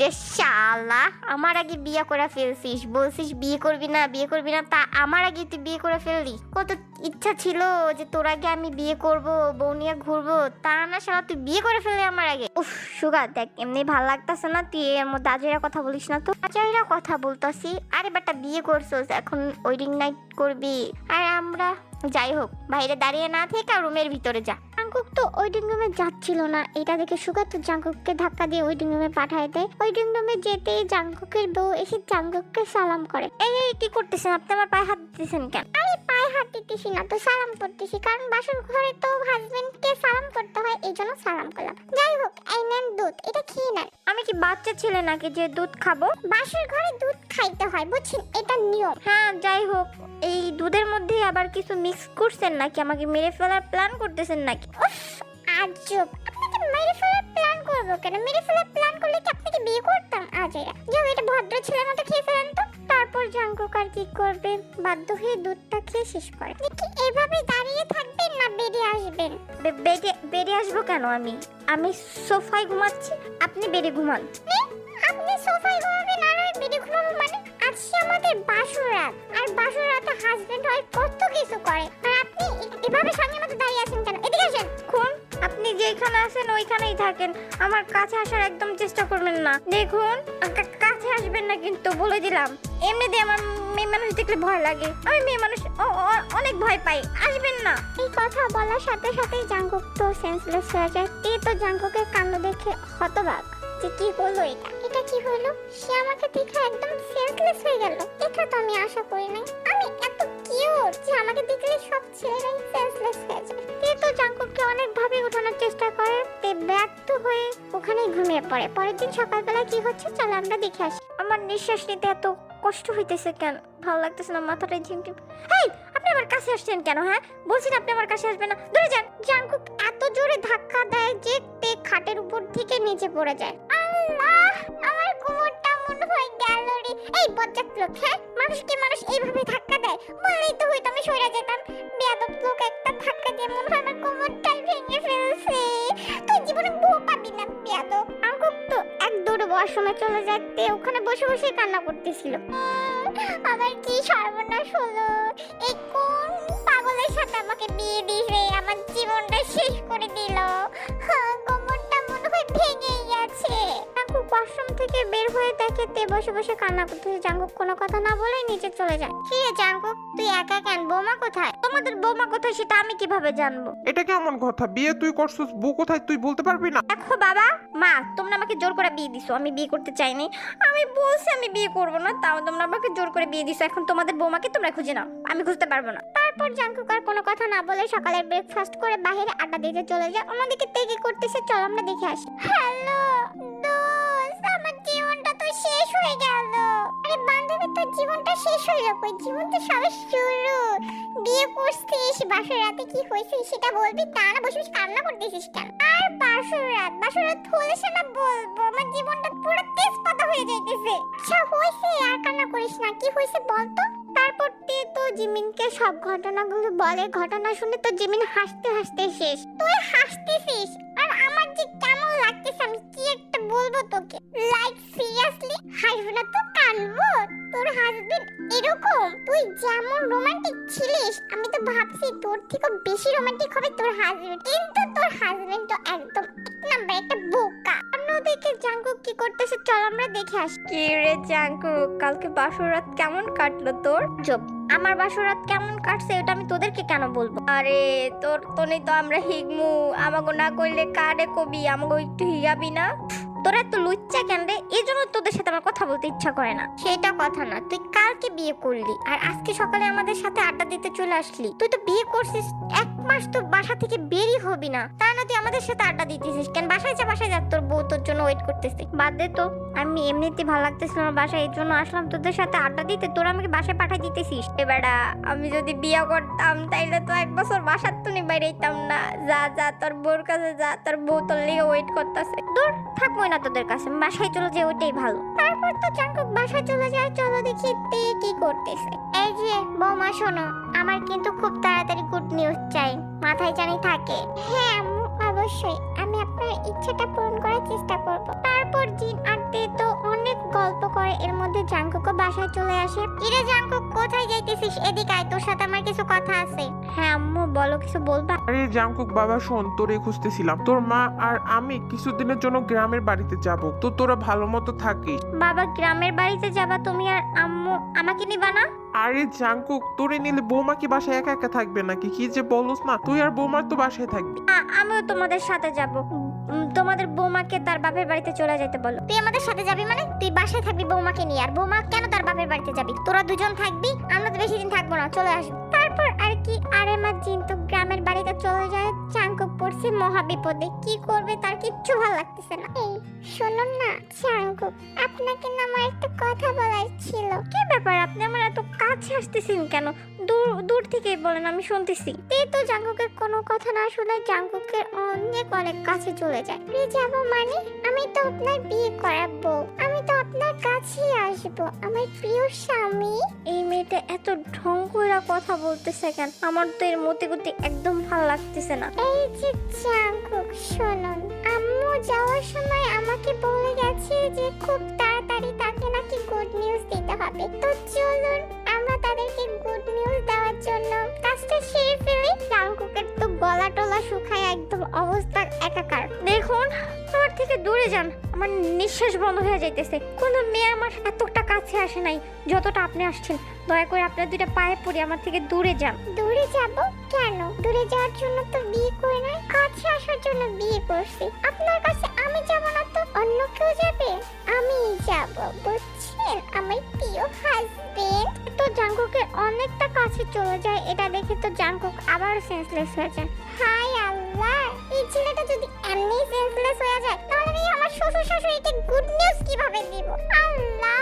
রে শালা, আমার আগে বিয়ে করে ফেলছিস, বলছিস বিয়ে করবি না বিয়ে করবি না, তা আমার আগে তুই বিয়ে করে ফেললি। কত ইচ্ছা ছিল যে তোর আগে আমি বিয়ে করব, বউ নিয়ে ঘুরবো, তা না শালা তুই বিয়ে করে ফেললি আমার আগে। উফ সুগা দেখ, এমনি ভাল লাগতেছে না, তুই এর মধ্যে আজেরা কথা বলিস না তো। আজেরা কথা বলতাছি? আরে বেটা বিয়ে করছোস, এখন ওয়েডিং নাইট করবি, আর আমরা যাই হোক বাইরে দাঁড়িয়ে না থেকে রুমের ভিতরে যা। জাঙ্কুক তো ওয়েডিং রুমে যাচ্ছিল না, এটা দেখে সুগা তো জাঙ্কুককে ধাক্কা দিয়ে ওয়েডিং রুমে পাঠায় দেয়। ওয়েডিং রুমে যেতেই জাঙ্কুকের বউ এসে জাঙ্কুককে সালাম করে। এই কি করতেছেন আপনি, আমার পায়ে হাত দিতেছেন কেন? আরে পায়ে হাত দিতেছি না তো, সালাম করতেছি, কারণ বাসর ঘরে তো হাজবেন্ডকে সালাম করতে হয়, এই জন্য সালাম করলাম। যাই হোক এই নেন দুধ, এটা খেয়ে নেন। আমি কি বাচ্চা ছেলে নাকি যে দুধ খাবো? বাসর ঘরে দুধ খাইতে হয় বুঝছেন, এটা নিয়ম। হ্যাঁ যাই হোক, এই দুধের মধ্যে আবার কিছু মিক্স করছেন নাকি? আমাকে মেরে ফেলার প্ল্যান করতেছেন নাকি? আজব, আপনাকে মেরে ফেলার প্ল্যান করবো কেন? মেরে ফেলার প্ল্যান করলে কি আপনাকে বিয়ে করতাম? আজেরা যাও, এটা ভদ্র ছেলের মতো খেয়ে ফেলেন তো। তারপর জাঙ্কুক আর কি করবে, বাধ্য হয়ে দুধটা খেয়ে শেষ করে। কি এভাবে দাঁড়িয়ে থাকবেন না বেরিয়ে আসবেন? বেরিয়ে আসবো কেন? আমি সোফায় ঘুমাচ্ছি, আপনি বেডে ঘুমান। আপনি সোফায় ঘুমাবেন আর আমি বেডে ঘুমাবো মানে? আজকে আমাদের বাসরাত, আর বাসরাতে হাজবেন্ড হয় কত কিছু করে, আর আপনি এভাবে সঙ্গে মতো দাঁড়িয়ে আছেন কেন? এদিকে আসেন। কোন আপনি যেখানে আছেন ওইখানেই থাকেন, আমার কাছে আসার একদম চেষ্টা করবেন না। দেখুন কাছে আসবেন না কিন্তু, বলে দিলাম। এমনিতে আমার মেয়ে মানুষ দেখলে ভয় লাগে, আমি মেয়ে মানুষ অনেক ভয় পাই, আসবেন না। এই কথা বলার সাথে সাথেই জাঙ্কুক তো সেন্সলেস হয়ে যায়। এই তো জাঙ্কুকের কাণ্ড দেখে হতবাক যে কি হলো, এটা কি হলো? সে আমাকে দেখে একদম সেন্সলেস হয়ে গেল, এটা তো আমি আশা করি নাই। আমি এত কিউট যে আমাকে দেখলে সব ছেলেরাই সেন্সলেস হয়ে যায়। এই তো জাঙ্কুককে অনেক ভাবে উঠানোর চেষ্টা করে, ব্যর্থ হয়ে ওখানেই ঘুমিয়ে পড়ে। পরের দিন সকালবেলা কি হচ্ছে চলো আমরা দেখে আসি। আমার নিঃশ্বাস নিতে এত কষ্ট হইতেছে কেন? ভালো লাগতেছে না, মাথাটা ঝিমঝিম। এই আপনি আমার কাছে আসছেন কেন? হ্যাঁ বলছেন আপনি আমার কাছে আসবেন না, দূরে যান। জাঙ্কুক এত জোরে ধাক্কা দেয় যে তে খাটের উপর থেকে নিচে পড়ে যায়। আল্লাহ, আমার কোমরটা মনে হয় গেল রে। এই বজ্জাত লোক, হ্যাঁ মানুষকে মানুষ এইভাবে ধাক্কা দেয়? বললেই তো হয়তো আমি সরে যেতাম। বেয়াদব লোক একটা ধাক্কা দিয়ে মনে হয় আমার কোমরটাই ভেঙে ফেলছে। তুই জীবনে বউ পাবি না বেয়াদব। জাঙ্কুক তো এক দৌড়ে ওয়াশরুমে চলে যায়, তে ওখানে বসে বসে কান্না করতেছিল। আমার কি সর্বনাশ হলো, এই কোন পাগলের সাথে আমাকে বিয়ে দিয়েছে, আমার জীবনটা শেষ করে দিল। কোমরটা মনে হয় ভেঙে গেছে। জাঙ্কুক ওয়াশরুম থেকে বের হয়ে দেখে তে বসে বসে কান্না করতেছে। জাঙ্কুক কোনো কথা না বলে নিচে চলে যায়। কি রে জাঙ্কুক, তুই একা কেন? বৌমা কোথায়? তোমাদের বৌমা কোথায় সেটা আমি কিভাবে জানবো? এটা কেমন কথা? বিয়ে তুই করছিস, বউ কোথায় তুই বলতে পারবি না? দেখো বাবা মা, তোমরা আমাকে জোর করে বিয়ে দিছো, আমি বিয়ে করতে চাইনি। আমি বলছি আমি বিয়ে করব না, তাও তোমরা আমাকে জোর করে বিয়ে দিছো। এখন তোমাদের বৌমাকে তোমরা খুঁজে নাও, আমি খুঁজতে পারবো না। তারপর জাঙ্কুক আর কোনো কথা না বলে সকালের ব্রেকফাস্ট করে বাইরে আড্ডা দিতে চলে যায়। অন্যদিকে তেগে করতেছে, চল আমরা দেখে আসি। হ্যালো দোস্ত, আমার জীবনটা তো শেষ হয়ে গেল। আরে বান্ধবী, তোর জীবনটা শেষ হইলো কই? জীবন তো সবে শুরু। বিয়ে করছিস, বাসর রাতে কি হয়েছে সেটা বলবি, তা না বসে বসে কান্না করতেছিস কেন? আর বাসর রাত হলে সেটা বলবো, আমার জীবনটা পুরো তেজপাতা হয়ে যাইতেছে। আচ্ছা হয়েছে, আর কান্না করিস না, কি হয়েছে বলতো? তারপর তে তো জিমিনকে সব ঘটনাগুলো বলে। ঘটনা শুনে তো জিমিন হাসতে হাসতে শেষ। তুই হাসতেছিস আর আমার যে কেমন লাগতেছে, আমি কি একটা বলবো তোকে। লাইক সিরিয়াসলি হাসবো না তো কানবো? তোর হাজবেন্ড এরকম, তুই যেমন রোমান্টিক ছিলিস আমি তো ভাবছি তোর থেকে বেশি রোমান্টিক হবে তোর হাজবেন্ড, কিন্তু তোর হাজবেন্ড তো একদম এক নাম্বার একটা বোকা। অন্যদিকে জাঙ্কুক কি করতেছে চল আমরা দেখে আসি। কি রে জাঙ্কুক, কালকে বাসরাত কেমন কাটলো তোর? চুপ, আমার বাসরাত কেমন কাটছে এটা আমি তোদেরকে কেন বলবো? আরে তোর তোনে তো আমরা হিগমু, আমাগো না কইলে কারে কবি, আমাগো একটু হিগাবি না? তোরা তো লুচ্চা কেন রে? এই জন্য তোদের সাথে আমার কথা বলতে ইচ্ছা করে না। সেটা কথা না, তুই কালকে বিয়ে করলি আর আজকে সকালে আমাদের সাথে আড্ডা দিতে চলে আসলি। তুই তো বিয়ে করছিস, এক মাস তো বাসা থেকে বেরই হবি না, তা না তুই আমাদের সাথে আড্ডা দিতেছিস কেন? বাসায় যা, তোর বউ তোর জন্য ওয়েট করতেছে। বাদ দে তো, আমি এমনিতে ভালো লাগতেছিল না বাসায়, এই জন্য আসলাম তোদের সাথে আড্ডা দিতে। তোরা আমাকে বাসায় পাঠাই দিতেছিস। এবারে আমি যদি বিয়ে করতাম তাইলে তো এক বছর বাসার তো বাইরে যেতাম না। যা তোর বউর কাছে যা, তোর বউ তোর লেগে ওয়েট করতেছে। দূর থাকবো না তোদের কাছে, বাসায় চলে যায়, ওইটাই ভালো। তারপর তো জাঙ্কুক বাসায় চলে যায়। চলো দেখি তে কি করতেছে। এই যে বৌমা শোনো, আমার কিন্তু খুব তাড়াতাড়ি গুড নিউজ চাই, মাথায় জানি থাকে। হ্যাঁ অবশ্যই আমি আপনার ইচ্ছাটা পূরণ করার চেষ্টা করব। তারপর জিন আর তে তো অনেক গল্প করে, এর মধ্যে জাংকুকও বাসায় চলে আসে। কিরে জাংকুক, কোথায় যাইতেছিস? এদিকে আয়, তোর সাথে আমার কিছু কথা আছে। হ্যাঁ আম্মু বলো, কিছু বলবা? আরে জাংকুক বাবা শোন, তোরে খুঁজতেছিলাম। তোর মা আর আমি কিছুদিনের জন্য গ্রামের বাড়িতে যাব, তো তোরা ভালো মতো থাকিস। বাবা গ্রামের বাড়িতে যাবা তুমি আর আম্মু, আমাকে নিবা না? আরে জাংকুক, তোরে নিলে বৌমা কি বাসায় একা একা থাকবে নাকি? কি যে বলস না, তুই আর বৌমার তো বাসায় থাকবি। আমিও তোমাদের সাথে যাব। তোমাদের বৌমাকে তার বাপের বাড়িতে চলে যেতে বলো। তুই আমাদের সাথে যাবি মানে? তুই বাসায় থাকবি বৌমাকে নিয়ে, আর বৌমা কেন তার বাপের বাড়িতে যাবি? তোরা দুজন থাকবি, আমরা তো বেশি দিন থাকবো না, চলে আসবি। তারপর আর কি আরেমা জিন্তু গ্রামের বাড়িতে চলে যায়। জাংকুক পড়ছে মহা বিপদে, কি করবে তার কিচ্ছু ভালো লাগতেছে না। এই শুনুন না জাংকুক, আপনাকে না আমার একটা কথা বলার ছিল। কি ব্যাপার, আপনি আমার এত কাছে আসতেছেন কেন? দূর দূর থেকেই বলেন, আমি শুনতেছি। এই তো জাংকুকের কোনো কথা না শুনে জাংকুকের অনেক অনেক কাছে চলে যায়। যাব মানে? আমি তো আপনার বিয়ে করাবো, আমি তো আপনার কাছেই আসবো, আমার প্রিয় স্বামী। এই মেয়েটা এত ঢং কইরা কথা বলতেছে কেন? আমার তো এর মতে গতি একদম ভালো লাগতেছে না। এই যে জাংকুক শুনুন, আম্মু যাওয়ার সময় আমাকে বলে গেছে যে খুব তাড়াতাড়ি তাকে নাকি গুড নিউজ দিতে হবে। তো চলুন আমরা তাদেরকে গুড নিউজ দেওয়ার জন্য কাজটা সেরে ফেলি। জাংকুকের তো গলা টলা শুকায় একদম অবস্থা একাকার। দেখুন আমার থেকে দূরে যান, আমার নিঃশ্বাস বন্ধ হয়ে যাইতেছে। কোনো মেয়ে আমার এতটা কাছে আসে নাই যতটা আপনি আসছেন। দয়া করে আপনার দুইটা পায়ে পড়ি, আমার থেকে দূরে যান। দূরে যাব কেন? দূরে যাওয়ার জন্য তো বিয়ে করি নাই, কাছে আসার জন্য বিয়ে করছি। আপনার কাছে আমি যাব না তো অন্য কেউ যাবে? আমি যাব, বুঝছেন আমার প্রিয় হাজবেন্ড। তো জাংকুকের অনেকটা কাছে চলে যায়, এটা দেখে তো জাংকুক আবার সেন্সলেস হয়ে যায়। হাই আল্লাহ, এই ছেলেটা যদি এমনি সেন্সলেস হয়ে যায় তাহলে আমি আমার শ্বশুর শাশুড়িকে গুড নিউজ কিভাবে দিব? আল্লাহ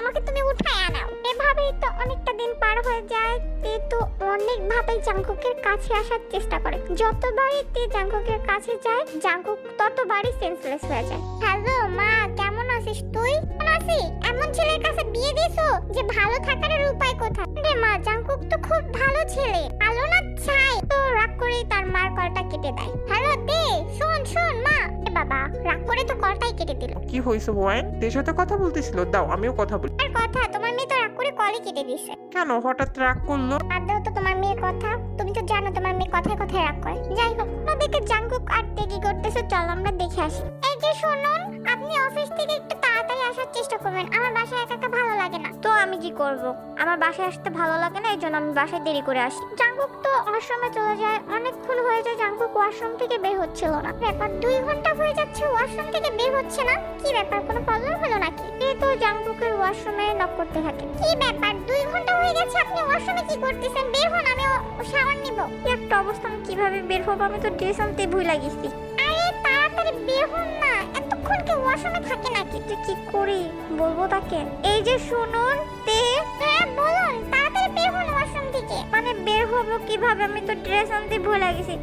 আমাকে তুমি উঠায় আনাও। এভাবেই তো অনেকটা দিন পার হয়ে যায়। তে তো অনেকভাবেই জাংকুকের কাছে আসার চেষ্টা করে। যতবারই তে জাংকুকের কাছে যায় জাংকুক ততবারই সেন্সলেস হয়ে যায়। হ্যালো মা, কেমন আছিস তুই? কেমন আছিস? এমন ছেলের কাছে বিয়ে দিছো যে ভালো থাকার আর উপায় কোথায়? রে মা, জাংকুক তো খুব ভালো ছেলে, ভালো না চাই। তো রাগ করেই তার মার কলটা কেটে দেয়। হ্যালো তে, শোন শোন মা। এ বাবা রাগ করে তো কলটাই কেটে দিল। কি হয়েছে ওয়াইন? তোর সাথে কথা বলতেছিল, দাও আমিও কথা বলি। আর কথা, তোমার মেয়ে তো রাগ করে কলই কেটে দিছে। কেন হঠাৎ রাগ করলো? আর দাও তো তোমার মেয়ের কথা, তুমি তো জানো তোমার মেয়ে কথায় কথায় রাগ করে। যাই হোক, ওদিকে জাংকুক আর তে কি করতেছে চল আমরা দেখে আসি। এই যে শুনুন, আপনি অফিস থেকে একটু তাড়াতাড়ি আসার চেষ্টা করবেন, আমার বাসায় একা একা ভালো লাগে না। তো আমি কি করব? আমার বাসায় আসতে ভালো লাগে না, এই জন্য আমি বাসায় দেরি করে আসি। জাংকুক তো ওয়াশরুমে চলে যায়, অনেকক্ষণ হয়ে যায় জাংকুক ওয়াশরুম থেকে বের হচ্ছিল না। ব্যাপার 2 ঘন্টা হয়ে যাচ্ছে ওয়াশরুম থেকে বের হচ্ছে না, কি ব্যাপার, কোনো প্রবলেম হলো নাকি? এই তো জাংকুকের ওয়াশরুমে নক করতে থাকে। কি ব্যাপার, 2 ঘন্টা হয়ে গেছে, আপনি ওয়াশরুমে কি করতেছেন? বের হন, আমি শাওয়ার নিব। একটা অবস্থা, আমি কিভাবে বের হব? আমি তো ড্রেস আনতে ভুলে গেছি। আরে তাড়াতাড়ি বের হন না, এতক্ষণ কি ওয়াশরুমে থাকে নাকি? তুই কি করি বলবো তাকে? এই যে শুনুন তে, হ্যাঁ বলুন, তাড়াতাড়ি বের হন ওয়াশরুম থেকে। মানে বের হব কিভাবে? আমি তো ড্রেস আনতে ভুলে গেছি।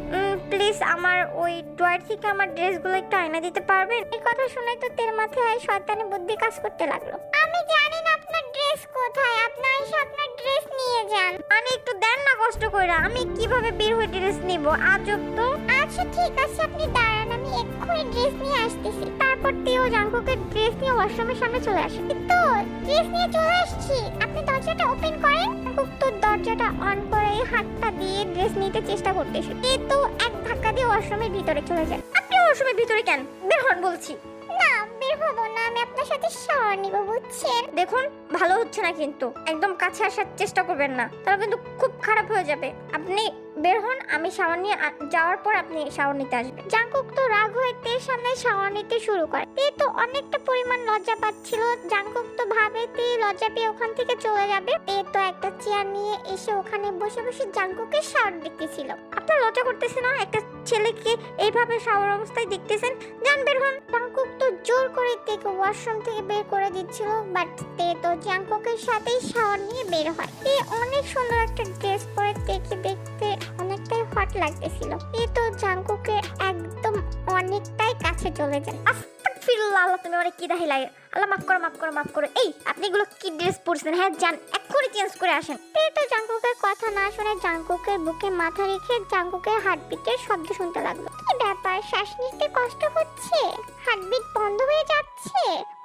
প্লিজ আমার ওই ড্রয়ার থেকে আমার ড্রেসগুলো একটু আয়না দিতে পারবেন? এই কথা শুনে তো তের মাথায় শয়তানি বুদ্ধি কাজ করতে লাগলো। আমি জানি না আপনার ড্রেস কোথায়, আপনি এসে আপনার ড্রেস নিয়ে যান। মানে একটু দেন না কষ্ট কইরা, আমি কিভাবে বের হয়ে ড্রেস নিব? আজব তো। আচ্ছা ঠিক আছে, আপনি দাঁড়ান, আমি এক্ষুনি ড্রেস নিয়ে আসতেছি। তারপর তেও জাংকুকের ড্রেস নিয়ে ওয়াশরুমের সামনে চলে আসে। তো ড্রেস নিয়ে চলে আসছি, আপনি দরজাটা ওপেন করেন। জাংকুক তো দরজাটা অন করে হাতটা দিয়ে ড্রেস নিতে চেষ্টা করতেছে। তে তো এক ধাক্কা দিয়ে ওয়াশরুমের ভিতরে চলে যায়। আপনি ওয়াশরুমের ভিতরে কেন? বের হন বলছি। না বের হবো না, আমি আপনার সাথে শাওয়ার নিব, বুঝছেন? দেখুন ভালো হচ্ছে না, কিন্তু একদম কাছে আসার চেষ্টা করবেন না, তাহলে কিন্তু খুব খারাপ হয়ে যাবে। আপনি বের হন, আমি শাওয়ার নিয়ে যাওয়ার পর আপনি শাওয়ার নিতে আসবেন। জাংকুক তো রাগ হয়ে তের সামনে শাওয়ার নিতে শুরু করে। তে তো অনেকটা পরিমাণ লজ্জা পাচ্ছিল। জাংকুক তো ভাবে তে লজ্জা পেয়ে ওখান থেকে চলে যাবে। তে তো একটা চেয়ার নিয়ে এসে ওখানে বসে বসে জাংকুকের শাওয়ার দেখতেছিল। আপনার লজ্জা করতেছে না? একটা ছেলেকে এইভাবে শাওয়ার অবস্থায় দেখতেছেন? যান বের হন। জাংকুক তো জোর করে তেকে ওয়াশরুম থেকে বের করে দিচ্ছিল, বাট তে তো জাংকুকের সাথেই শাওয়ার নিয়ে বের হয়। তে অনেক সুন্দর একটা ড্রেস পরে তেকে দেখতে অনেকটাই হট লাগতেছিল। তে তো জাংকুকের একদম অনেকটাই কাছে চলে যায়। আস্তাগফিরুল্লাহ, আল্লাহ তুমি আমার কি দেখাই লাগে, আল্লাহ মাফ করো মাফ করো মাফ করো। এই আপনি এগুলো কি ড্রেস পরছেন? হ্যাঁ যান এক্ষুনি চেঞ্জ করে আসেন। তো জাঙ্কুকের কথা না শুনে জাঙ্কুকের বুকে মাথা রেখে জাঙ্কুকের হার্টবিটের শব্দ শুনতে লাগলো। কি ব্যাপার, শ্বাস নিতে কষ্ট হচ্ছে, হার্টবিট বন্ধ হয়ে যাচ্ছে,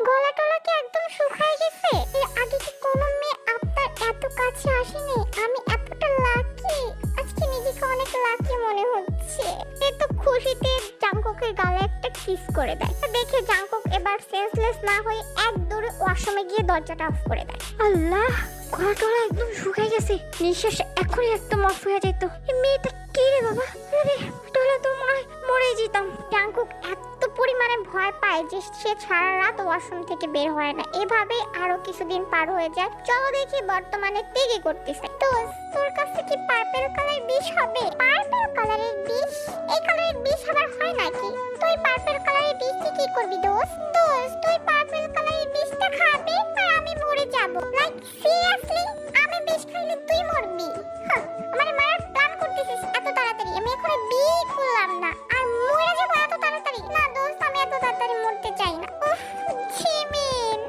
গলা টলা কি একদম শুকায় গেছে? এর আগে কি কোনো মেয়ে আপনার এত কাছে আসেনি? আমি এতটা লাকি, আজকে নিজেকে অনেক লাকি মনে হচ্ছে। এ তো খুশিতে জাঙ্কুকের গালে একটা কিস করে দেয়। দেখে জাঙ্কুক এবার সেন্সলেস না হয়ে এক দৌড়ে ওয়াশরুমে গিয়ে দরজাটা অফ করে দেয়। আল্লাহ, গলা টলা একদম শুকায় গেছে, নিঃশ্বাস এখনই একদম অফ হয়ে যেত। এই মেয়েটা কি রে বাবা, আরে তাহলে তো মরে যেতাম। জাঙ্কুক এত পরিমাণে ভয় পায় যে সে সারা রাত ওয়াশরুম থেকে বের হয় না। এভাবে আরো কিছুদিন পার হয়ে যায়। চলো দেখি বর্তমানে তে কি করতেছে। দোস্ত, তোর কাছে কি পার্পল কালার বিষ হবে? পার্পল কালারের বিষ? এই কালারের বিষ আবার হয় নাকি? তুই পার্পল কালারের বিষ দিয়ে কি করবি দোস্ত? দোস্ত, তুই পার্পল কালারের বিষটা খাবি আর আমি মরে যাব? লাইক সিরিয়াসলি, আমি বিষ খাইলে তুই মরবি? মানে মারার প্ল্যান করতেছিস এত তাড়াতাড়ি? আমি এখনো বিয়ে করলাম না আর মরে যাবো এত তাড়াতাড়ি? না দোস্ত, আমি এত তাড়াতাড়ি মরতে চাই না। উফ, ঝিমিন,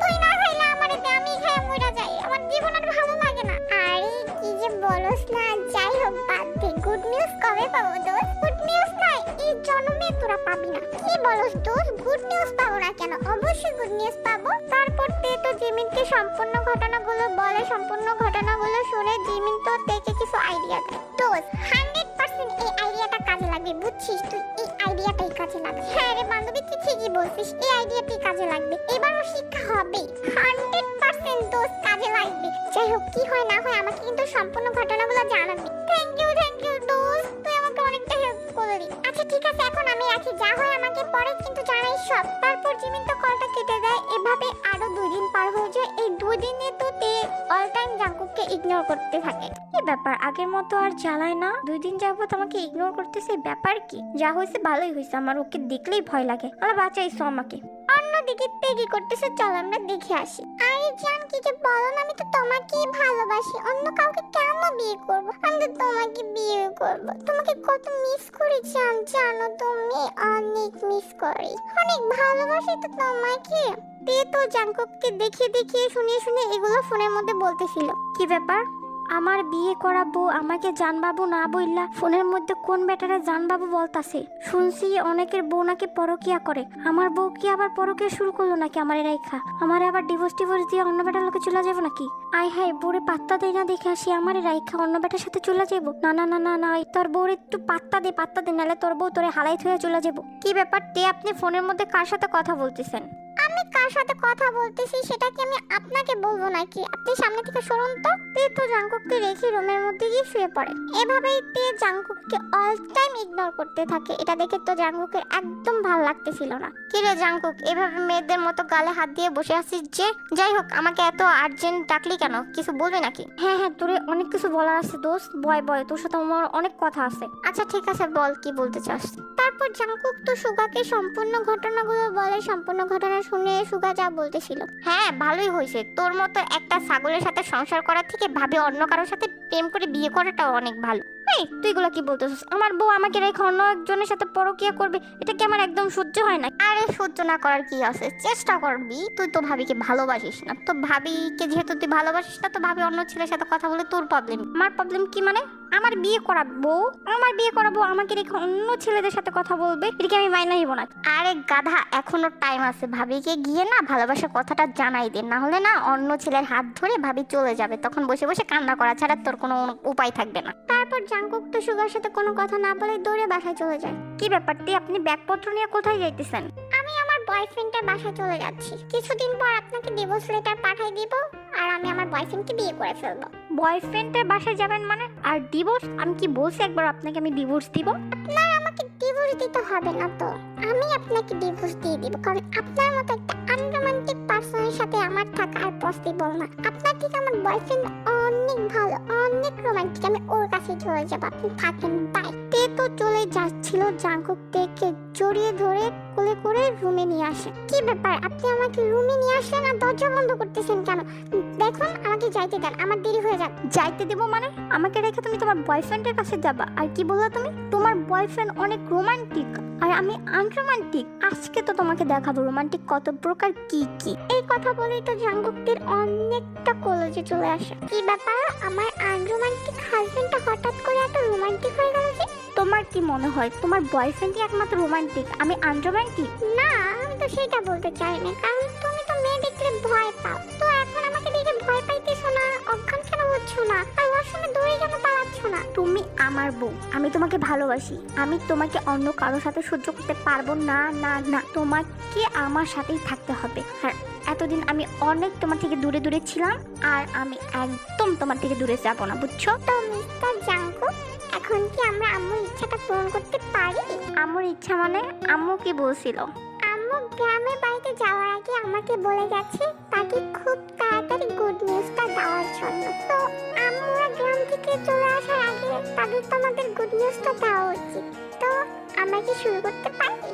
তুই না খাইলে আমারে দে, আমি খাই মরে যাই, আমার জীবন আর ভালো লাগে না। আরে কি যে বলস না, যাই হোক বাদ দে। গুড নিউজ কবে পাবো দোস্ত? গুড নিউজ নাই, এই জন্মে তোরা পাবি না। কি বলস দোস্ত, গুড নিউজ পাবো না কেন? অবশ্যই গুড নিউজ পাবো। তারপর তে তো জিমিনকে সম্পূর্ণ ঘটনাগুলো বলে। সম্পূর্ণ ঘটনাগুলো শুনে জিমিন তো তেকে কিছু আইডিয়া দেয়। দোস্ত, 100% এই আইডিয়াটা কাজে লাগবে, বুঝছিস? তুই এই আইডিয়াটাই কাজে লাগবে। হ্যাঁ রে বান্ধবী, তুই ঠিকই বলছিস, এই আইডিয়াটাই কাজে লাগবে। এবারও শিক্ষা হবে, 100% দোস্ত কাজে লাগবে। যাই হোক, কি হয় না হয় আমাকে কিন্তু সম্পূর্ণ ঘটনাগুলো জানাবি। থ্যাংক ইউ দোস্ত, তুই আমাকে অনেকটা হেল্প করলি। আচ্ছা ঠিক আছে, এখন আমি রাখি, যা হয় আমাকে পরে কিন্তু জানাই সব। তারপর জিমিন তো কলটা কেটে দেয়। এভাবে আরো 2 দিন পার হয়ে যায়। এই 2 দিনে তো তে অল টাইম জাঙ্কুককে ইগনোর করতে থাকে। কি ব্যাপার, আগের মতো আর জ্বালায় না? 2 দিন যাবত আমাকে ইগনোর করতেছে, ব্যাপার কি? যা হয়েছে ভালোই হয়েছে, আমার ওকে দেখলেই ভয় লাগে। আল্লাহ বাঁচাইছো আমাকে। অন্যদিকে তে কি করতেছে, চল আমরা দেখে আসি। আরে জান, কি যে বলো না, আমি তো তোমাকেই ভালোবাসি, অন্য কাউকে কেন বিয়ে করব? আমি তো তোমাকে বিয়ে করব। তোমাকে কত মিস করি জান, জানো তুমি? অনেক মিস করি, অনেক ভালোবাসি তো তোমাকে। তে তো জাঙ্কুককে দেখিয়ে দেখিয়ে শুনিয়ে শুনিয়ে এগুলো ফোনের মধ্যে বলতেছিল। কি ব্যাপার, আমার বিয়ে করাবো আমাকে জানবাবু না বললা, ফোনের মধ্যে কোন বেটারা জানবাবু বলতাছে? শুনছি অনেকের বউ নাকি পরকিয়া করে। আমার বউ কি আবার পরকিয়া শুরু করলো নাকি? আমার রাইখা আমার আবার ডিভোর্স দিয়ে অন্য বেটার লোকে চলে যাবো নাকি? আয় হায়, বউরে পাত্তা দেয় না দেখে আসি, আমার রাইখা অন্য বেটার সাথে চলে যাবো? না না না না না, তোর বউরে একটু পাত্তা দে, নাহলে তোর বউ তোরে হালাই থয়ে চলে যাবো। কি ব্যাপার তে, আপনি ফোনের মধ্যে কার সাথে কথা বলতেছেন? আমি কার সাথে কথা বলতেছি সেটা কি আমি আপনাকে বলবো নাকি? আপনি সামনে থেকে সরুন তো। তে তো জাঙ্কুককে রেখে রুমের মধ্যে গিয়ে শুয়ে পড়ে। এভাবেই তে জাঙ্কুককে অল টাইম ইগনোর করতে থাকে। এটা দেখে তো জাঙ্কুকের একদম ভালো লাগতেছিল না। কি রে জাঙ্কুক, এভাবে মেয়েদের মতো গালে হাত দিয়ে বসে আছিস যে? যাই হোক, আমাকে এত আর্জেন্ট ডাকলি কেন? কিছু বলবি নাকি? হ্যাঁ হ্যাঁ, তোরে অনেক কিছু বলার আছে দোস্ত। বয় তোর সাথে আমার অনেক কথা আছে। আচ্ছা ঠিক আছে, বল কি বলতে চাস। তারপর জাঙ্কুক তো সুগাকে সম্পূর্ণ ঘটনাগুলো বলে। সম্পূর্ণ ঘটনা শুনে সুগা যা বলতেছিল, হ্যাঁ ভালোই হয়েছে। তোর মতো একটা ছাগলের সাথে সংসার করার থেকে ভাবে অন্য কারোর সাথে প্রেম করে বিয়ে করাটা অনেক ভালো। এই তুই এগুলা কি বলতেছিস? আমার বউ আমাকে রেখে অন্য একজনের সাথে পরকিয়া করবে, এটা কি আমার একদম সহ্য হয় না। আরে সহ্য না করার কি আছে, চেষ্টা করবি। তুই তো ভাবিকে ভালোবাসিস না, তো ভাবিকে যেহেতু তুই ভালোবাসিস না, তো ভাবি অন্য ছেলের সাথে কথা বলে তোর প্রবলেম। আমার প্রবলেম কি মানে? আমার বিয়ে করাবো, আমাকে রেখে অন্য ছেলেদের সাথে কথা বলবে, এটা কি আমি মাইনা নিব না? আরে গাধা, এখনো টাইম আছে। ভাবিকে গিয়ে না ভালোবাসার কথাটা জানাই দে, না হলে না অন্য ছেলের হাত ধরে ভাবি চলে যাবে, তখন বসে বসে কান্না করা ছাড়া তোর কোনো উপায় থাকবে না। তারপর জাঙ্কুক তো সুগার সাথে কোনো কথা না বলে দৌড়ে বাসায় চলে যায়। কি ব্যাপারটি, আপনি ব্যাগপত্র নিয়ে কোথায় যাইতেছেন? আমি আমার বয়ফ্রেন্ডের বাসায় চলে যাচ্ছি। কিছুদিন পর আপনাকে ডিভোর্স লেটার পাঠিয়ে দিব আর আমি আমার বয়ফ্রেন্ডকে বিয়ে করে ফেলবো। বয়ফ্রেন্ডের বাসায় যাবেন মানে? আর ডিভোর্স? আমি কি বলছি একবার আপনাকে আমি ডিভোর্স দিব? আপনার আমাকে ডিভোর্স দিতে হবে না তো, আমি আপনাকে ডিভোর্স দিয়ে দিব, কারণ আপনার মতো একটা আনরোমান্টিক পার্সনের সাথে আমার থাকা আর পসিবল না। আপনার থেকে আমার বয়ফ্রেন্ড অনেক ভালো, অনেক রোমান্টিক, আমি ওর কাছে চলে যাবো, আপনি থাকেন, বাই। তে তো চলে যাচ্ছিল, জাঙ্কুক তেকে জড়িয়ে ধরে কোলে করে রুমে নিয়ে আসে। কি ব্যাপার, আপনি আমাকে রুমে নিয়ে আসলেন আর দরজা বন্ধ করতেছেন কেন? দেখুন, আমাকে যাইতে দেন, আমার দেরি হয়ে যাক। যাইতে দেবো মানে? আমাকে রেখে তুমি তোমার বয়ফ্রেন্ডের কাছে যাবা? আর কি বললা তুমি? তোমার বয়ফ্রেন্ড অনেক রোমান্টিক আর আমি আনরোমান্টিক। আজকে তো তোমাকে দেখাবো রোমান্টিক কত প্রকার কি কি। এই কথা বলেই তো জাঙ্গুকদের অনেকটা কলেজে চলে আসে। কি ব্যাপার, আমার আনরোমান্টিক হাজবেন্ডটা হঠাৎ করে এত রোমান্টিক হয়ে গেল যে? তোমার কি মনে হয় তোমার বয়ফ্রেন্ডই একমাত্র রোমান্টিক, আমি আনরোমান্টিক? না, আমি তো সেটা বলতে চাইনি, কারণ তুমি তো মেয়ে দেখলে ভয় পাও। তো এখন আমাকে দেখে ভয় পাইতেছো না, অজ্ঞান কেন হচ্ছ না, আর ওয়াশরুমে দৌড়ে কেন পালাচ্ছ না? তুমি আমার বউ, আমি তোমাকে ভালোবাসি। আমি তোমাকে অন্য কারোর সাথে সহ্য করতে পারবো না। না না, তোমাকে আমার সাথেই থাকতে হবে। আর এতদিন আমি অনেক তোমার থেকে দূরে দূরে ছিলাম, আর আমি একদম তোমার থেকে দূরে যাব না, বুঝছো? তো মিস্টার জাঙ্কুক, এখন কি আমরা আম্মুর ইচ্ছাটা পূরণ করতে পারি? আমার ইচ্ছা মানে? আম্মু কি বলছিল? আম্মু গ্রামের বাড়িতে যাওয়ার আগে আমাকে বলে গেছে তাকে খুব তাড়াতাড়ি গুড নিউজটা দেওয়ার জন্য। তো আম্মুরা গ্রাম থেকে চলে আসার আগে তাদের তো আমাদের গুড নিউজটা দেওয়া উচিত। তো আমরা কি শুরু করতে পারি?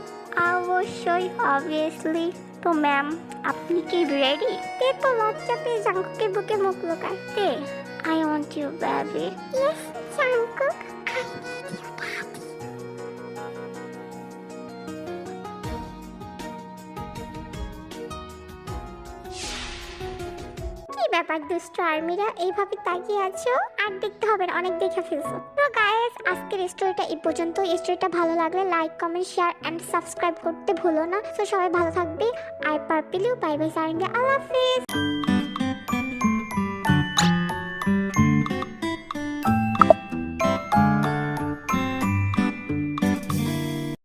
অবশ্যই, অবভিয়াসলি। তো ম্যাম, আপনি কি রেডি? তে তো লজ্জা পেয়ে জাঙ্কুকের বুকে মুখ লুকায়। তে, I want you baby. Yes Jungkook, I need you, daddy. কি ব্যাপার দুষ্ট আর্মিরা, এইভাবে তাকিয়ে আছো? আর দেখতে হবে না, অনেক দেখে ফেলছো। তো গাইস, আজকের স্টোরিটা এই পর্যন্ত। স্টোরিটা ভালো লাগলে like, comment, share and subscribe করতে ভুলো না। তো সবাই ভালো থাকবে। আর পার্পিলিউ বাই বাই, সারেঙ্গে, আল্লাহ হাফেজ।